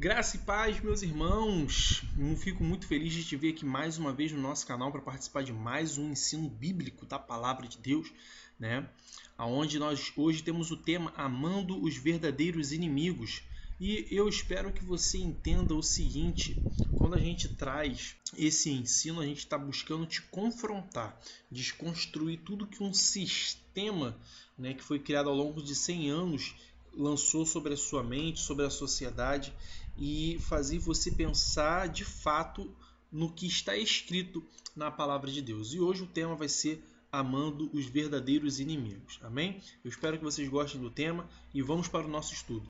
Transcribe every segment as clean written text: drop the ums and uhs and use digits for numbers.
Graça e paz, meus irmãos! Eu fico muito feliz de te ver aqui mais uma vez no nosso canal para participar de mais um ensino bíblico da Palavra de Deus, né? Onde nós hoje temos o tema Amando os Verdadeiros Inimigos. E eu espero que você entenda o seguinte: quando a gente traz esse ensino, a gente está buscando te confrontar, desconstruir tudo que um sistema, né, que foi criado ao longo de 100 anos lançou sobre a sua mente, sobre a sociedade, e fazer você pensar de fato no que está escrito na palavra de Deus. E hoje o tema vai ser amando os verdadeiros inimigos. Amém? Eu espero que vocês gostem do tema e vamos para o nosso estudo.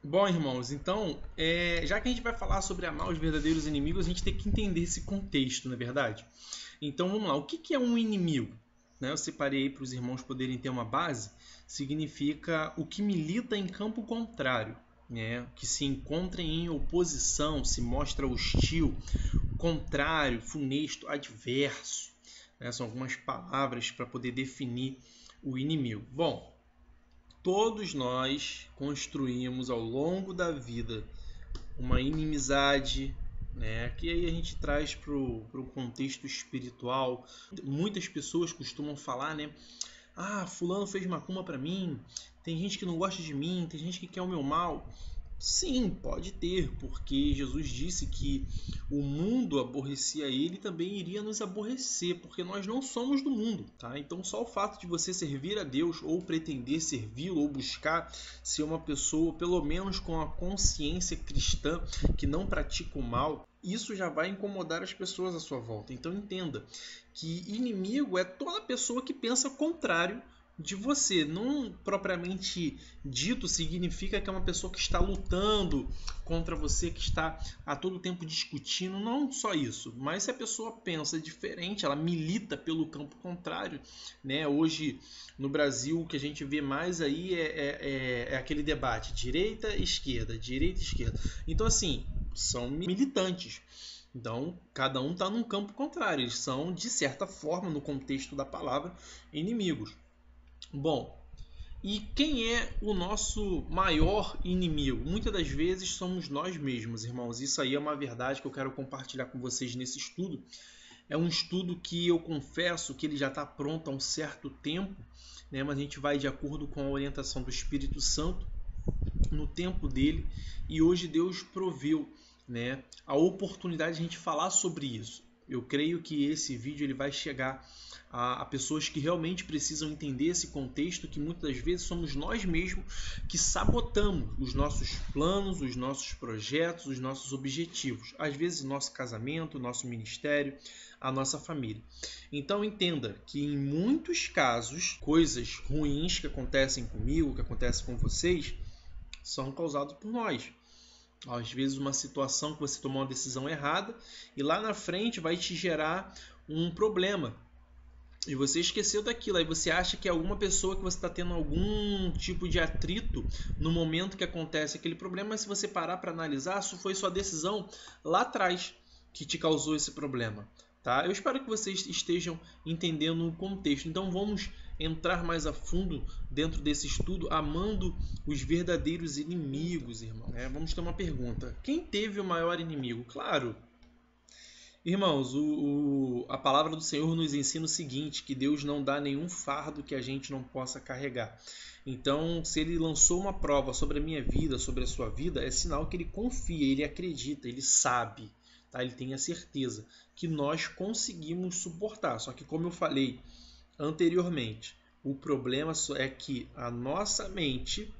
Bom, irmãos, então, já que a gente vai falar sobre amar os verdadeiros inimigos, a gente tem que entender esse contexto, não é verdade? Então, vamos lá. O que é um inimigo? Eu separei aí para os irmãos poderem ter uma base. Significa o que milita em campo contrário, né? Que se encontra em oposição, se mostra hostil, contrário, funesto, adverso. São algumas palavras para poder definir o inimigo. Bom, todos nós construímos ao longo da vida uma inimizade, né, que aí a gente traz para o contexto espiritual. Muitas pessoas costumam falar, né? Ah, fulano fez macumba para mim, tem gente que não gosta de mim, tem gente que quer o meu mal. Sim, pode ter, porque Jesus disse que o mundo aborrecia ele e também iria nos aborrecer, porque nós não somos do mundo, tá? Então só o fato de você servir a Deus ou pretender servi-lo ou buscar ser uma pessoa, pelo menos com a consciência cristã, que não pratica o mal, isso já vai incomodar as pessoas à sua volta. Então entenda que inimigo é toda pessoa que pensa contrário de você. Não propriamente dito significa que é uma pessoa que está lutando contra você, que está a todo tempo discutindo. Não só isso, mas se a pessoa pensa diferente, ela milita pelo campo contrário, né? Hoje no Brasil o que a gente vê mais aí é aquele debate direita esquerda, direita esquerda. Então assim, são militantes. Então, cada um está num campo contrário. Eles são, de certa forma, no contexto da palavra, inimigos. Bom, e quem é o nosso maior inimigo? Muitas das vezes somos nós mesmos, irmãos. Isso aí é uma verdade que eu quero compartilhar com vocês nesse estudo. É um estudo que eu confesso que ele já está pronto há um certo tempo, né? Mas a gente vai de acordo com a orientação do Espírito Santo no tempo dele. E hoje Deus proveu, né, a oportunidade de a gente falar sobre isso. Eu creio que esse vídeo ele vai chegar a pessoas que realmente precisam entender esse contexto, que muitas das vezes somos nós mesmos que sabotamos os nossos planos, os nossos projetos, os nossos objetivos. Às vezes o nosso casamento, o nosso ministério, a nossa família. Então entenda que em muitos casos, coisas ruins que acontecem comigo, que acontecem com vocês, são causadas por nós. Às vezes uma situação que você tomou uma decisão errada e lá na frente vai te gerar um problema. E você esqueceu daquilo, aí você acha que é alguma pessoa que você está tendo algum tipo de atrito no momento que acontece aquele problema, mas se você parar para analisar, isso foi sua decisão lá atrás que te causou esse problema. Tá? Eu espero que vocês estejam entendendo o contexto. Então vamos entrar mais a fundo dentro desse estudo, amando os verdadeiros inimigos, irmão. Vamos ter uma pergunta. Quem teve o maior inimigo? Claro, irmãos, a palavra do Senhor nos ensina o seguinte, que Deus não dá nenhum fardo que a gente não possa carregar. Então, se Ele lançou uma prova sobre a minha vida, sobre a sua vida, é sinal que Ele confia, Ele acredita, Ele sabe, tá? Ele tem a certeza que nós conseguimos suportar. Só que, como eu falei anteriormente, o problema é que a nossa mente,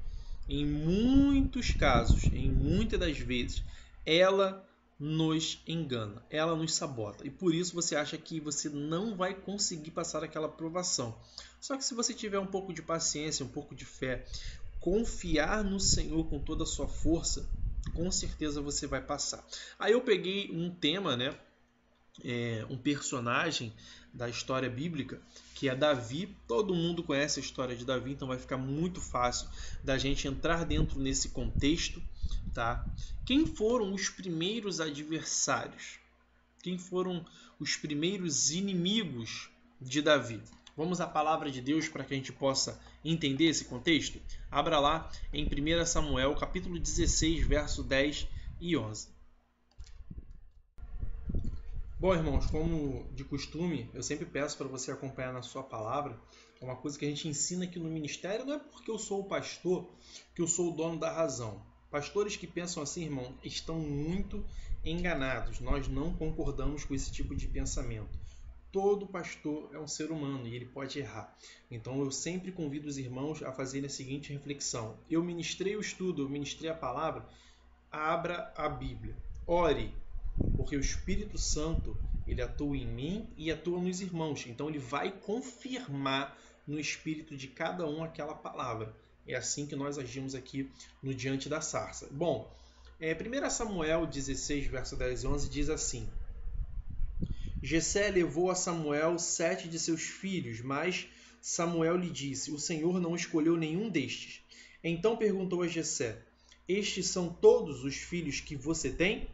em muitos casos, em muitas das vezes, ela nos engana, ela nos sabota. E por isso você acha que você não vai conseguir passar aquela provação. Só que se você tiver um pouco de paciência, um pouco de fé, confiar no Senhor com toda a sua força, com certeza você vai passar. Aí eu peguei um tema, né? Um personagem da história bíblica, que é Davi. Todo mundo conhece a história de Davi, então vai ficar muito fácil da gente entrar dentro nesse contexto, tá? Quem foram os primeiros adversários? Quem foram os primeiros inimigos de Davi? Vamos à palavra de Deus para que a gente possa entender esse contexto? Abra lá em 1 Samuel, capítulo 16, verso 10 e 11. Bom, irmãos, como de costume, eu sempre peço para você acompanhar na sua palavra. É uma coisa que a gente ensina aqui no ministério, não é porque eu sou o pastor que eu sou o dono da razão. Pastores que pensam assim, irmão, estão muito enganados. Nós não concordamos com esse tipo de pensamento. Todo pastor é um ser humano e ele pode errar. Então eu sempre convido os irmãos a fazerem a seguinte reflexão. Eu ministrei o estudo, eu ministrei a palavra, abra a Bíblia. Ore, porque o Espírito Santo, ele atua em mim e atua nos irmãos. Então ele vai confirmar no espírito de cada um aquela palavra. É assim que nós agimos aqui no Diante da Sarça. Bom, 1 Samuel 16, verso 10 e 11 diz assim: Jessé levou a Samuel 7 de seus filhos, mas Samuel lhe disse: O Senhor não escolheu nenhum destes. Então perguntou a Jessé: Estes são todos os filhos que você tem?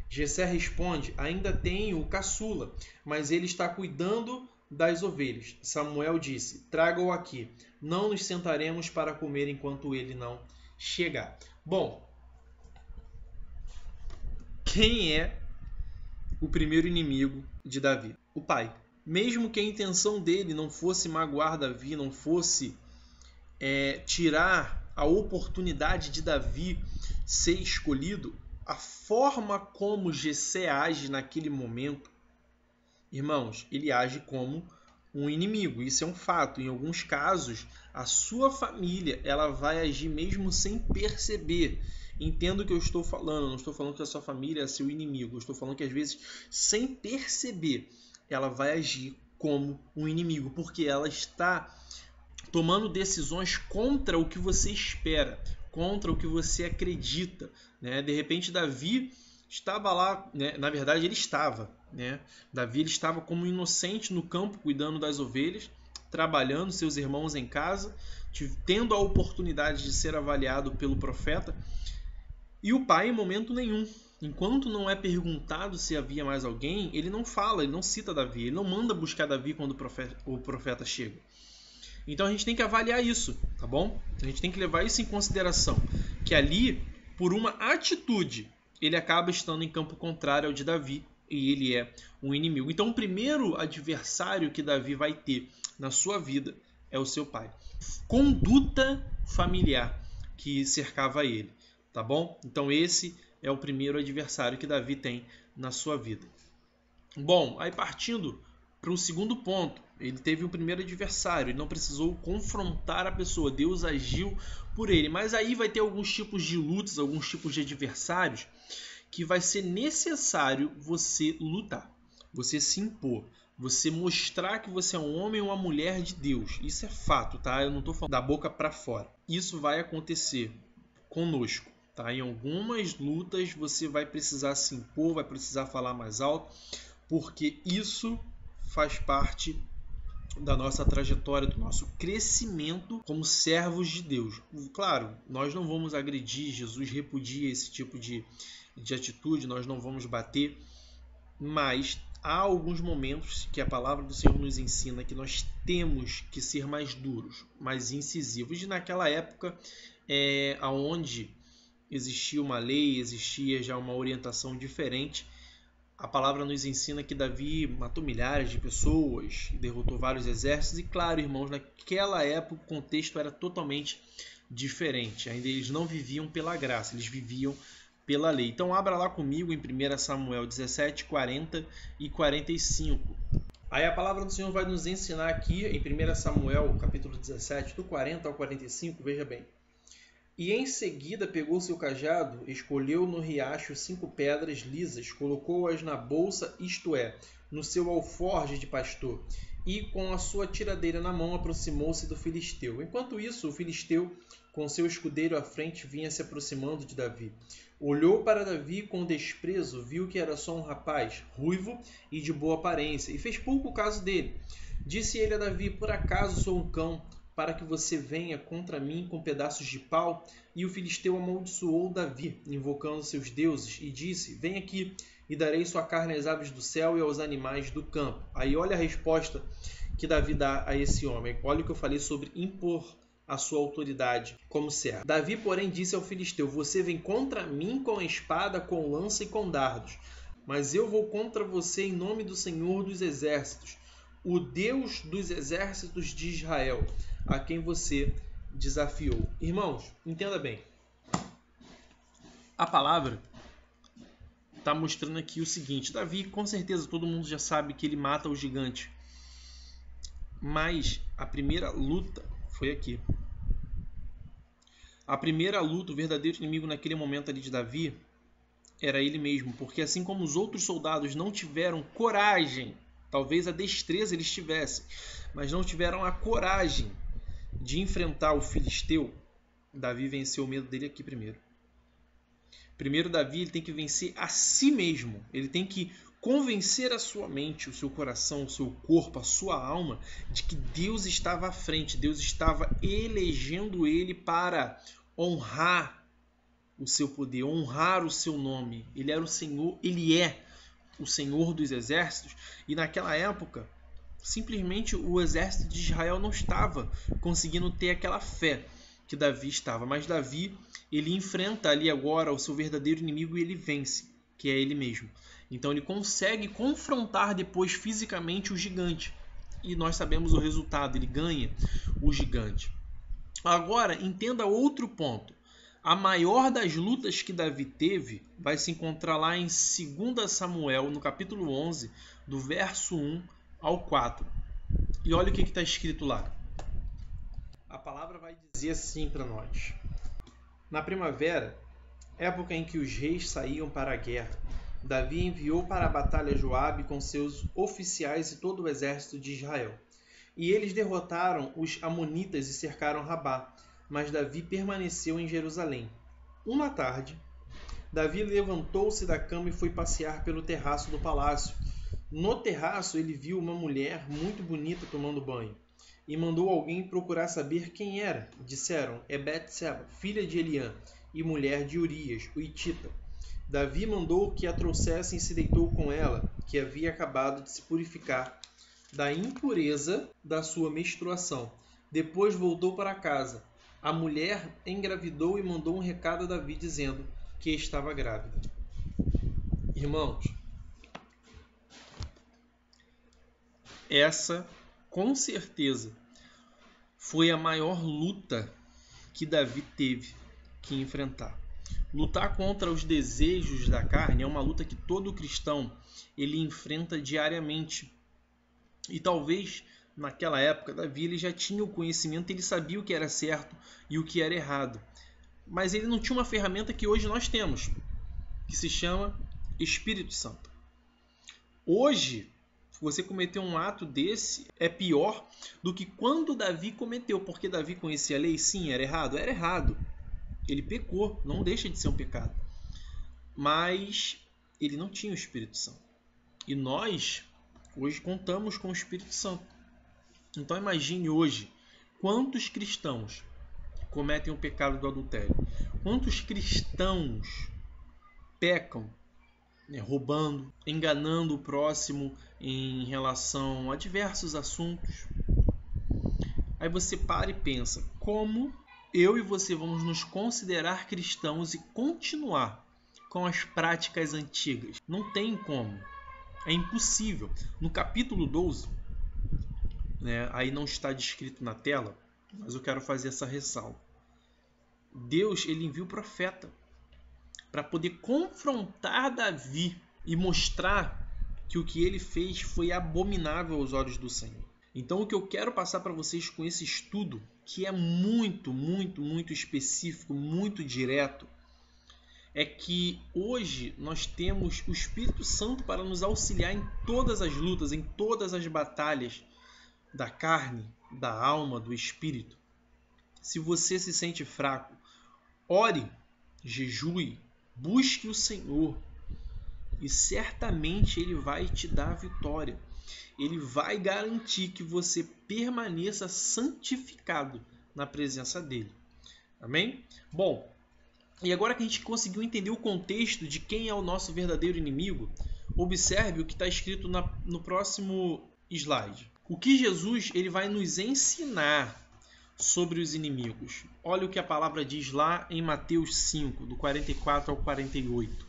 Jessé responde: Ainda tenho o caçula, mas ele está cuidando das ovelhas. Samuel disse: Traga-o aqui. Não nos sentaremos para comer enquanto ele não chegar. Bom, quem é o primeiro inimigo de Davi? O pai. Mesmo que a intenção dele não fosse magoar Davi, não fosse tirar a oportunidade de Davi ser escolhido, a forma como Jessé age naquele momento, irmãos, ele age como um inimigo. Isso é um fato. Em alguns casos, a sua família ela vai agir mesmo sem perceber. Entenda o que eu estou falando. Não estou falando que a sua família é seu inimigo. Eu estou falando que às vezes, sem perceber, ela vai agir como um inimigo, porque ela está tomando decisões contra o que você espera, contra o que você acredita. De repente, Davi estava lá, na verdade ele estava. Davi ele estava como inocente no campo, cuidando das ovelhas, trabalhando, seus irmãos em casa, tendo a oportunidade de ser avaliado pelo profeta. E o pai, em momento nenhum, enquanto não é perguntado se havia mais alguém, ele não fala, ele não cita Davi, ele não manda buscar Davi quando o profeta chega. Então a gente tem que avaliar isso, tá bom? A gente tem que levar isso em consideração, que ali, por uma atitude, ele acaba estando em campo contrário ao de Davi e ele é um inimigo. Então o primeiro adversário que Davi vai ter na sua vida é o seu pai. Conduta familiar que cercava ele, tá bom? Então esse é o primeiro adversário que Davi tem na sua vida. Bom, aí partindo para o segundo ponto, ele teve um primeiro adversário, ele não precisou confrontar a pessoa, Deus agiu por ele. Mas aí vai ter alguns tipos de lutas, alguns tipos de adversários que vai ser necessário você lutar, você se impor, você mostrar que você é um homem ou uma mulher de Deus. Isso é fato, tá? Eu não estou falando da boca para fora. Isso vai acontecer conosco, tá? Em algumas lutas você vai precisar se impor, vai precisar falar mais alto, porque isso faz parte da nossa trajetória, do nosso crescimento como servos de Deus. Claro, nós não vamos agredir, Jesus repudia esse tipo de atitude, nós não vamos bater, mas há alguns momentos que a palavra do Senhor nos ensina que nós temos que ser mais duros, mais incisivos. E naquela época, onde existia uma lei, existia já uma orientação diferente, a palavra nos ensina que Davi matou milhares de pessoas, derrotou vários exércitos. E claro, irmãos, naquela época o contexto era totalmente diferente. Ainda eles não viviam pela graça, eles viviam pela lei. Então abra lá comigo em 1 Samuel 17, 40 e 45. Aí a palavra do Senhor vai nos ensinar aqui em 1 Samuel capítulo 17, do 40 ao 45, veja bem. E em seguida pegou seu cajado, escolheu no riacho 5 pedras lisas, colocou-as na bolsa, isto é, no seu alforje de pastor, e com a sua tiradeira na mão aproximou-se do filisteu. Enquanto isso, o filisteu, com seu escudeiro à frente, vinha se aproximando de Davi. Olhou para Davi com desprezo, viu que era só um rapaz, ruivo e de boa aparência, e fez pouco caso dele. Disse ele a Davi: Por acaso sou um cão, para que você venha contra mim com pedaços de pau? E o filisteu amaldiçoou Davi, invocando seus deuses, e disse: vem aqui, e darei sua carne às aves do céu e aos animais do campo. Aí olha a resposta que Davi dá a esse homem. Olha o que eu falei sobre impor a sua autoridade como servo. Davi, porém, disse ao filisteu: você vem contra mim com a espada, com lança e com dardos, mas eu vou contra você em nome do Senhor dos Exércitos, o Deus dos exércitos de Israel, a quem você desafiou. Irmãos, entenda bem. A palavra está mostrando aqui o seguinte: Davi, com certeza todo mundo já sabe que ele mata o gigante, mas a primeira luta foi aqui. A primeira luta, o verdadeiro inimigo naquele momento ali de Davi era ele mesmo, porque assim como os outros soldados não tiveram coragem, talvez a destreza eles tivessem, mas não tiveram a coragem de enfrentar o filisteu, Davi venceu o medo dele aqui primeiro. Primeiro, Davi ele tem que vencer a si mesmo, ele tem que convencer a sua mente, o seu coração, o seu corpo, a sua alma, de que Deus estava à frente, Deus estava elegendo ele para honrar o seu poder, honrar o seu nome. Ele era o Senhor, ele é o Senhor dos exércitos, e naquela época, simplesmente o exército de Israel não estava conseguindo ter aquela fé que Davi estava, mas Davi, ele enfrenta ali agora o seu verdadeiro inimigo e ele vence, que é ele mesmo. Então ele consegue confrontar depois fisicamente o gigante. E nós sabemos o resultado, ele ganha o gigante. Agora, entenda outro ponto. A maior das lutas que Davi teve vai se encontrar lá em 2 Samuel, no capítulo 11, do verso 1 ao 4. E olha o que está escrito lá. A palavra vai dizer assim para nós. Na primavera, época em que os reis saíam para a guerra, Davi enviou para a batalha Joabe com seus oficiais e todo o exército de Israel. E eles derrotaram os amonitas e cercaram Rabá, mas Davi permaneceu em Jerusalém. Uma tarde, Davi levantou-se da cama e foi passear pelo terraço do palácio. No terraço, ele viu uma mulher muito bonita tomando banho e mandou alguém procurar saber quem era. Disseram: é Betseba, filha de Eliã e mulher de Urias, o hitita. Davi mandou que a trouxessem e se deitou com ela, que havia acabado de se purificar da impureza da sua menstruação. Depois voltou para casa. A mulher engravidou e mandou um recado a Davi dizendo que estava grávida. Irmãos, essa com certeza foi a maior luta que Davi teve que enfrentar. Lutar contra os desejos da carne é uma luta que todo cristão ele enfrenta diariamente. E talvez naquela época Davi ele já tinha o conhecimento, ele sabia o que era certo e o que era errado. Mas ele não tinha uma ferramenta que hoje nós temos, que se chama Espírito Santo. Hoje, você cometer um ato desse é pior do que quando Davi cometeu, porque Davi conhecia a lei, sim, era errado. Ele pecou, não deixa de ser um pecado. Mas ele não tinha o Espírito Santo. E nós, hoje, contamos com o Espírito Santo. Então imagine hoje, quantos cristãos cometem o pecado do adultério? Quantos cristãos pecam, roubando, enganando o próximo em relação a diversos assuntos? Aí você para e pensa, como eu e você vamos nos considerar cristãos e continuar com as práticas antigas? Não tem como. É impossível. No capítulo 12, aí não está descrito na tela, mas eu quero fazer essa ressalva. Deus ele envia o profeta para poder confrontar Davi e mostrar que o que ele fez foi abominável aos olhos do Senhor. Então o que eu quero passar para vocês com esse estudo, que é muito, muito, muito específico, muito direto, é que hoje nós temos o Espírito Santo para nos auxiliar em todas as lutas, em todas as batalhas da carne, da alma, do espírito. Se você se sente fraco, ore, jejue, busque o Senhor e certamente Ele vai te dar a vitória. Ele vai garantir que você permaneça santificado na presença dele. Amém? Bom, e agora que a gente conseguiu entender o contexto de quem é o nosso verdadeiro inimigo, observe o que está escrito no próximo slide. O que Jesus ele vai nos ensinar sobre os inimigos. Olha o que a palavra diz lá em Mateus 5, do 44 ao 48.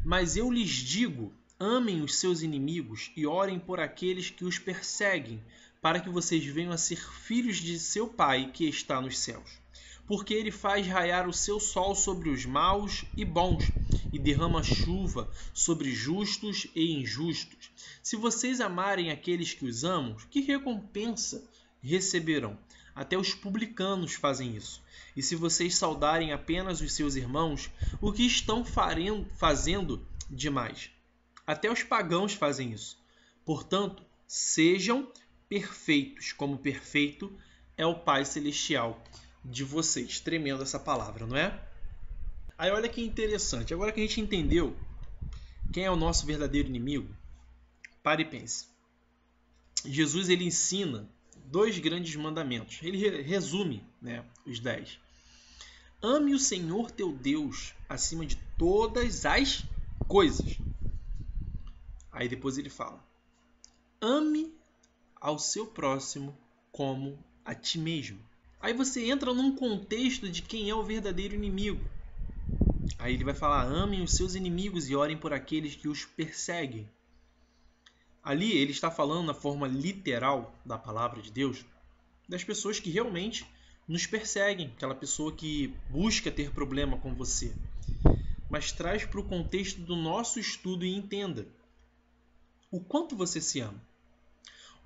Mas eu lhes digo, amem os seus inimigos e orem por aqueles que os perseguem, para que vocês venham a ser filhos de seu Pai que está nos céus. Porque ele faz raiar o seu sol sobre os maus e bons, e derrama chuva sobre justos e injustos. Se vocês amarem aqueles que os amam, que recompensa receberão? Até os publicanos fazem isso. E se vocês saudarem apenas os seus irmãos, o que estão fazendo demais? Até os pagãos fazem isso. Portanto, sejam perfeitos, como perfeito é o Pai Celestial de vocês. Tremendo essa palavra, não é? Aí olha que interessante. Agora que a gente entendeu quem é o nosso verdadeiro inimigo, pare e pense. Jesus ele ensina 2 grandes mandamentos. Ele resume, os 10. Ame o Senhor teu Deus acima de todas as coisas. Aí depois ele fala: ame ao seu próximo como a ti mesmo. Aí você entra num contexto de quem é o verdadeiro inimigo. Aí ele vai falar: amem os seus inimigos e orem por aqueles que os perseguem. Ali ele está falando na forma literal da palavra de Deus das pessoas que realmente nos perseguem, aquela pessoa que busca ter problema com você. Mas traz para o contexto do nosso estudo e entenda o quanto você se ama,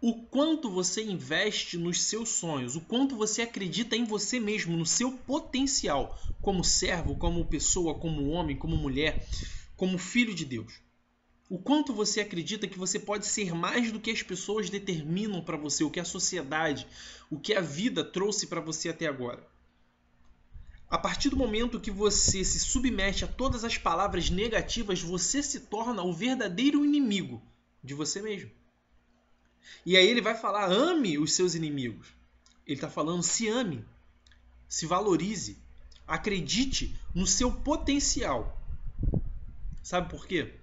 o quanto você investe nos seus sonhos, o quanto você acredita em você mesmo, no seu potencial como servo, como pessoa, como homem, como mulher, como filho de Deus. O quanto você acredita que você pode ser mais do que as pessoas determinam para você, o que a sociedade, o que a vida trouxe para você até agora. A partir do momento que você se submete a todas as palavras negativas, você se torna o verdadeiro inimigo de você mesmo. E aí ele vai falar: ame os seus inimigos. Ele está falando: se ame, se valorize, acredite no seu potencial. Sabe por quê?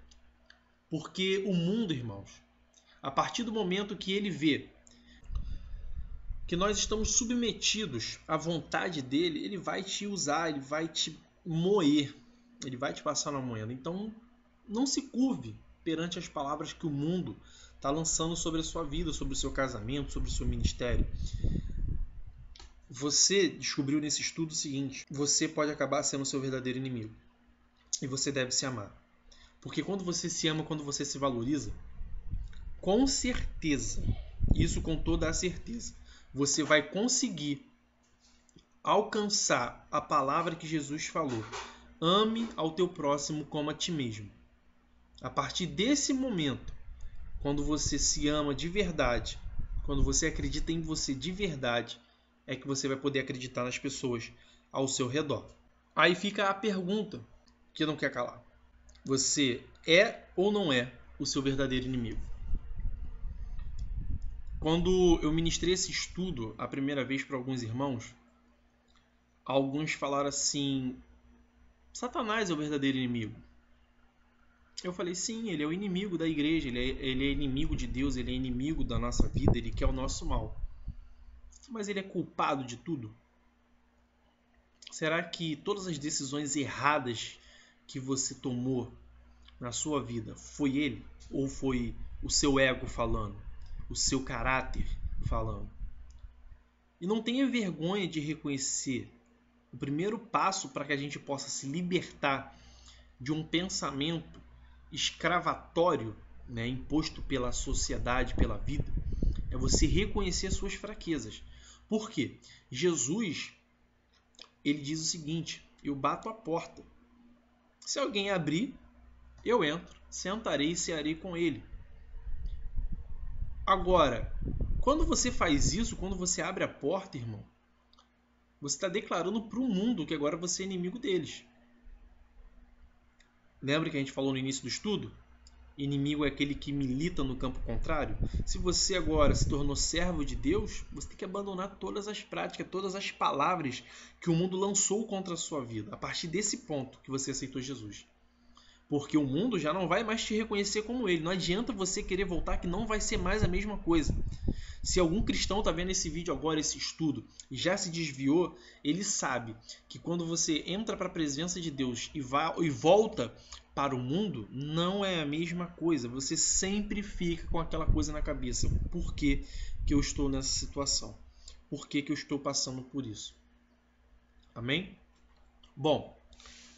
Porque o mundo, irmãos, a partir do momento que ele vê que nós estamos submetidos à vontade dele, ele vai te usar, ele vai te moer, ele vai te passar na moeda. Então, não se curve perante as palavras que o mundo está lançando sobre a sua vida, sobre o seu casamento, sobre o seu ministério. Você descobriu nesse estudo o seguinte: você pode acabar sendo o seu verdadeiro inimigo. E você deve se amar. Porque quando você se ama, quando você se valoriza, com certeza, isso com toda a certeza, você vai conseguir alcançar a palavra que Jesus falou: ame ao teu próximo como a ti mesmo. A partir desse momento, quando você se ama de verdade, quando você acredita em você de verdade, é que você vai poder acreditar nas pessoas ao seu redor. Aí fica a pergunta que não quer calar: você é ou não é o seu verdadeiro inimigo? Quando eu ministrei esse estudo a primeira vez para alguns irmãos, alguns falaram assim: Satanás é o verdadeiro inimigo. Eu falei: sim, ele é o inimigo da igreja, ele é inimigo de Deus, ele é inimigo da nossa vida, ele quer o nosso mal. Mas ele é culpado de tudo? Será que todas as decisões erradas que você tomou na sua vida foi ele? Ou foi o seu ego falando? O seu caráter falando? E não tenha vergonha de reconhecer. O primeiro passo para que a gente possa se libertar de um pensamento escravatório, imposto pela sociedade, pela vida, é você reconhecer as suas fraquezas. Por quê? Jesus, ele diz o seguinte: eu bato a porta. Se alguém abrir, eu entro, sentarei e cearei com ele. Agora, quando você faz isso, quando você abre a porta, irmão, você está declarando para o mundo que agora você é inimigo deles. Lembra que a gente falou no início do estudo? Inimigo é aquele que milita no campo contrário. Se você agora se tornou servo de Deus, você tem que abandonar todas as práticas, todas as palavras que o mundo lançou contra a sua vida, a partir desse ponto que você aceitou Jesus. Porque o mundo já não vai mais te reconhecer como ele. Não adianta você querer voltar, que não vai ser mais a mesma coisa. Se algum cristão está vendo esse vídeo agora, esse estudo, e já se desviou, ele sabe que quando você entra para a presença de Deus e volta para o mundo, não é a mesma coisa. Você sempre fica com aquela coisa na cabeça. Por que eu estou nessa situação? Por que eu estou passando por isso? Amém? Bom,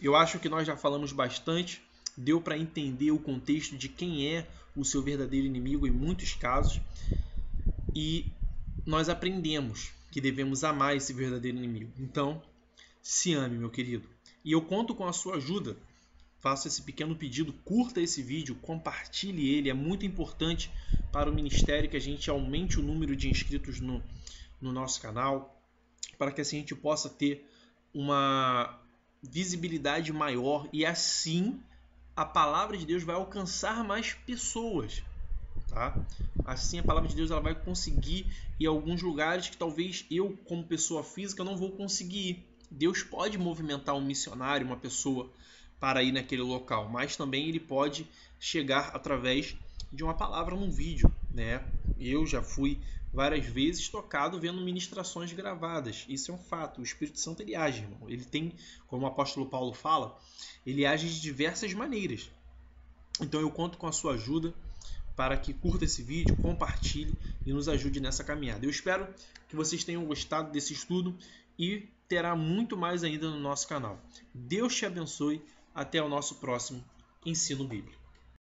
eu acho que nós já falamos bastante. Deu para entender o contexto de quem é o seu verdadeiro inimigo em muitos casos. E nós aprendemos que devemos amar esse verdadeiro inimigo. Então, se ame, meu querido. E eu conto com a sua ajuda. Faço esse pequeno pedido, curta esse vídeo, compartilhe ele. É muito importante para o ministério que a gente aumente o número de inscritos no nosso canal, para que assim a gente possa ter uma visibilidade maior e assim a palavra de Deus vai alcançar mais pessoas. Tá? Assim a palavra de Deus ela vai conseguir ir a alguns lugares que talvez eu, como pessoa física, não vou conseguir ir. Deus pode movimentar um missionário, uma pessoa, para ir naquele local, mas também ele pode chegar através de uma palavra num vídeo, né? Eu já fui várias vezes tocado vendo ministrações gravadas. Isso é um fato. O Espírito Santo ele age, irmão. Ele tem, como o apóstolo Paulo fala, ele age de diversas maneiras. Então eu conto com a sua ajuda para que curta esse vídeo, compartilhe e nos ajude nessa caminhada. Eu espero que vocês tenham gostado desse estudo e terá muito mais ainda no nosso canal. Deus te abençoe. Até o nosso próximo Ensino Bíblico.